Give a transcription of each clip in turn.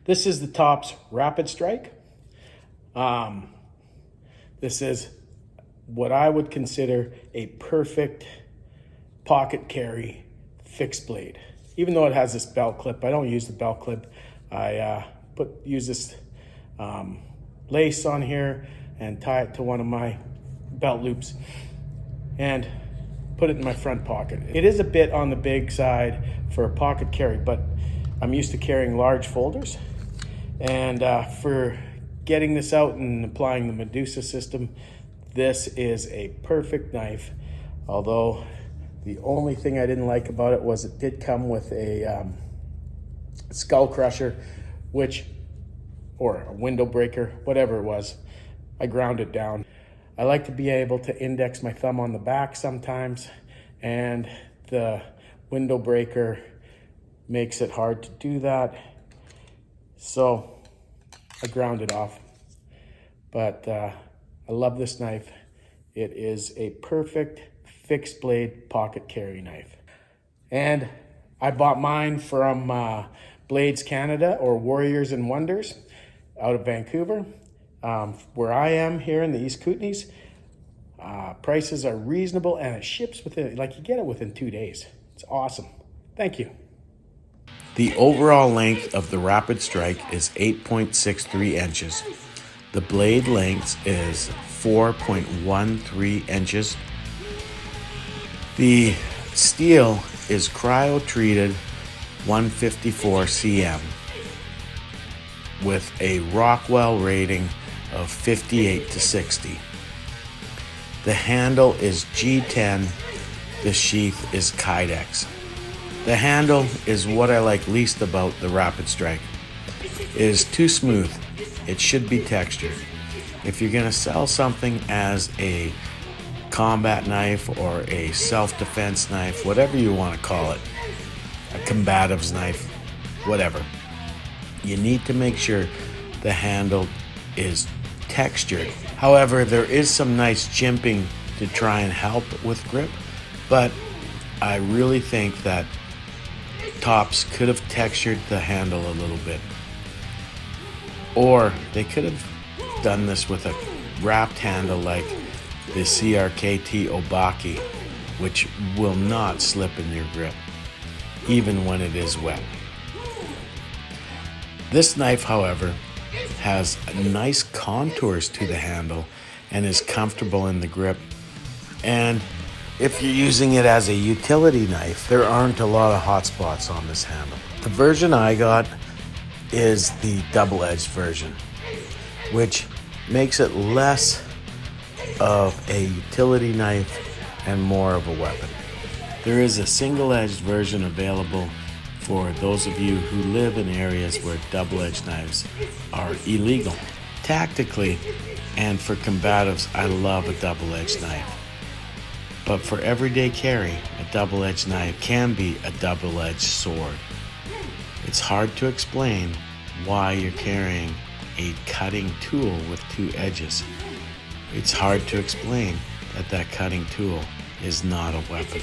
This is the Tops Rapid Strike. This is what I would consider a perfect pocket carry fixed blade. Even though it has this belt clip, I don't use the belt clip. I use this lace on here and tie it to one of my belt loops and put it in my front pocket. It is a bit on the big side for a pocket carry, but I'm used to carrying large folders. And for getting this out and applying the Medusa system, this is a perfect knife. Although the only thing I didn't like about it was it did come with a skull crusher, or a window breaker, whatever it was. I ground it down. I like to be able to index my thumb on the back sometimes, and the window breaker makes it hard to do that. So I ground it off. But I love this knife. It is a perfect fixed blade pocket carry knife. And I bought mine from Blades Canada, or Warriors and Wonders, out of Vancouver. Where I am here in the East Kootenays, prices are reasonable and it ships within, you get it within 2 days. It's awesome. Thank you. The overall length of the Rapid Strike is 8.63 inches. The blade length is 4.13 inches. The steel is cryo-treated 154 cm with a Rockwell rating of 58 to 60. The handle is G10. The sheath is Kydex. The handle is what I like least about the Rapid Strike. It is too smooth. It should be textured. If you're gonna sell something as a combat knife or a self-defense knife, whatever you want to call it, a combatives knife, whatever, you need to make sure the handle is textured. However, there is some nice jimping to try and help with grip, but I really think that Tops could have textured the handle a little bit. Or they could have done this with a wrapped handle like the CRKT Obaki, which will not slip in your grip, even when it is wet. This knife, however, has nice contours to the handle and is comfortable in the grip. And if you're using it as a utility knife, there aren't a lot of hot spots on this handle. The version I got is the double-edged version, which makes it less of a utility knife and more of a weapon. There is a single-edged version available for those of you who live in areas where double-edged knives are illegal. Tactically, and for combatives, I love a double-edged knife. But for everyday carry, a double-edged knife can be a double-edged sword. It's hard to explain why you're carrying a cutting tool with two edges. It's hard to explain that cutting tool is not a weapon.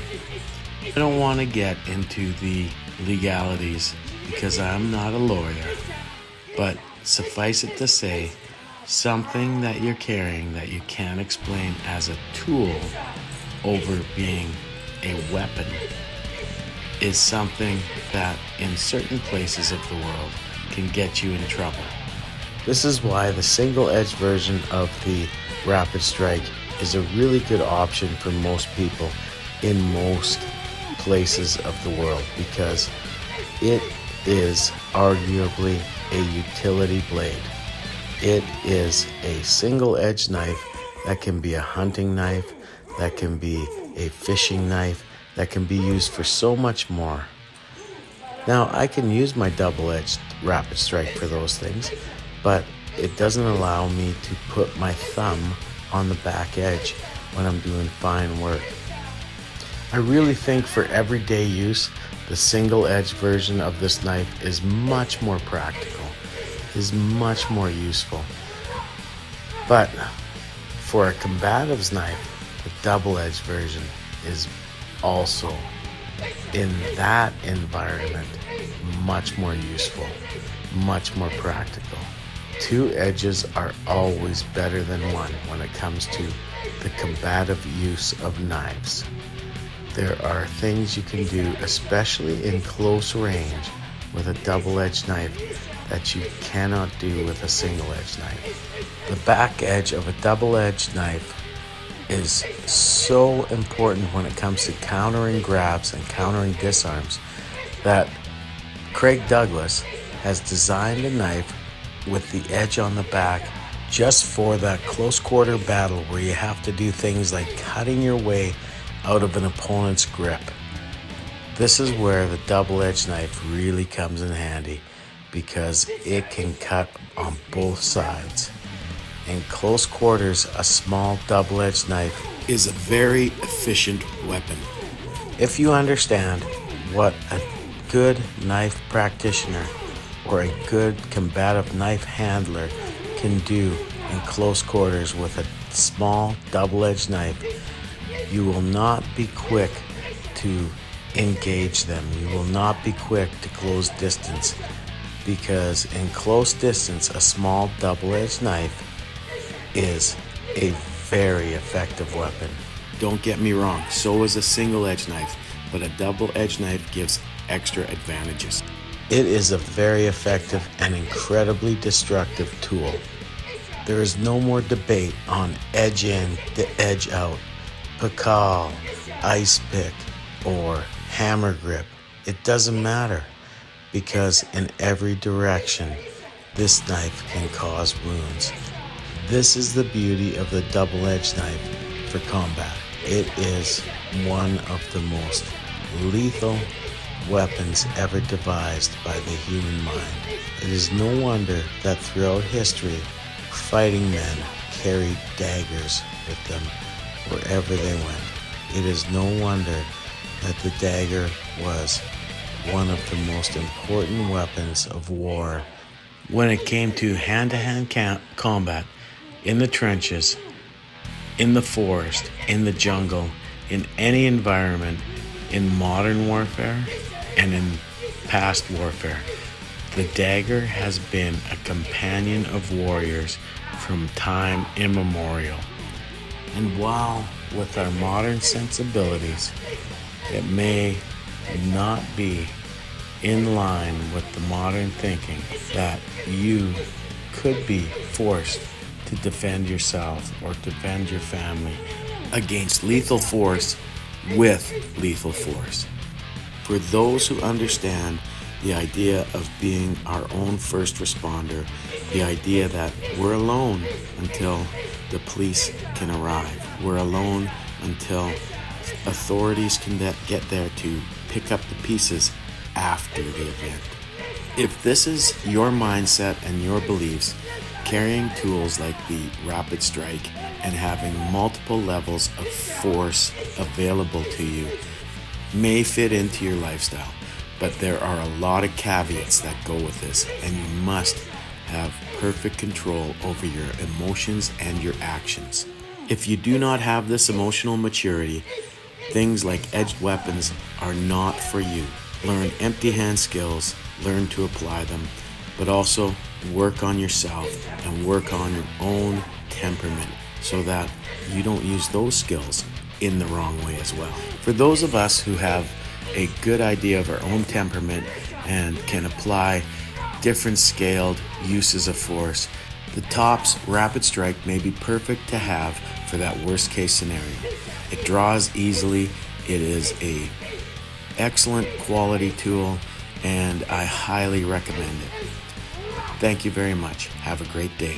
I don't want to get into the legalities because I'm not a lawyer, but suffice it to say, something that you're carrying that you can't explain as a tool over being a weapon is something that in certain places of the world can get you in trouble. This is why the single-edged version of the Rapid Strike is a really good option for most people in most places of the world, because it is arguably a utility blade. It is a single-edged knife that can be a hunting knife, that can be a fishing knife, that can be used for so much more. Now, I can use my double-edged Rapid Strike for those things, but it doesn't allow me to put my thumb on the back edge when I'm doing fine work. I really think for everyday use, the single-edged version of this knife is much more practical, is much more useful. But for a combatives knife, the double-edged version is also, in that environment, much more useful. much more practical. Two edges are always better than one when it comes to the combative use of knives. There are things you can do, especially in close range with a double-edged knife, that you cannot do with a single-edged knife. The back edge of a double-edged knife is so important when it comes to countering grabs and countering disarms that Craig Douglas has designed a knife with the edge on the back just for that close quarter battle where you have to do things like cutting your way out of an opponent's grip. This is where the double-edged knife really comes in handy because it can cut on both sides. In close quarters, a small double-edged knife is a very efficient weapon. If you understand what a good knife practitioner or a good combative knife handler can do in close quarters with a small double-edged knife, you will not be quick to engage them. You will not be quick to close distance, because in close distance, a small double-edged knife is a very effective weapon. Don't get me wrong, so is a single-edged knife, but a double-edged knife gives extra advantages. It is a very effective and incredibly destructive tool. There is no more debate on edge in to edge out, pakal, ice pick, or hammer grip. It doesn't matter, because in every direction, this knife can cause wounds. This is the beauty of the double-edged knife for combat. It is one of the most lethal weapons ever devised by the human mind. It is no wonder that throughout history, fighting men carried daggers with them wherever they went. It is no wonder that the dagger was one of the most important weapons of war. When it came to hand-to-hand combat, in the trenches, in the forest, in the jungle, in any environment, in modern warfare and in past warfare, the dagger has been a companion of warriors from time immemorial. And while with our modern sensibilities, it may not be in line with the modern thinking that you could be forced to defend yourself or defend your family against lethal force with lethal force. For those who understand the idea of being our own first responder, the idea that we're alone until the police can arrive, we're alone until authorities can get there to pick up the pieces after the event. If this is your mindset and your beliefs, carrying tools like the rapid strike and having multiple levels of force available to you may fit into your lifestyle, but there are a lot of caveats that go with this, and you must have perfect control over your emotions and your actions. If you do not have this emotional maturity, things like edged weapons are not for you. Learn empty hand skills, learn to apply them, but also work on yourself and work on your own temperament so that you don't use those skills in the wrong way as well. For those of us who have a good idea of our own temperament and can apply different scaled uses of force, the TOPS Rapid Strike may be perfect to have for that worst case scenario. It draws easily, it is a excellent quality tool, and I highly recommend it. Thank you very much. Have a great day.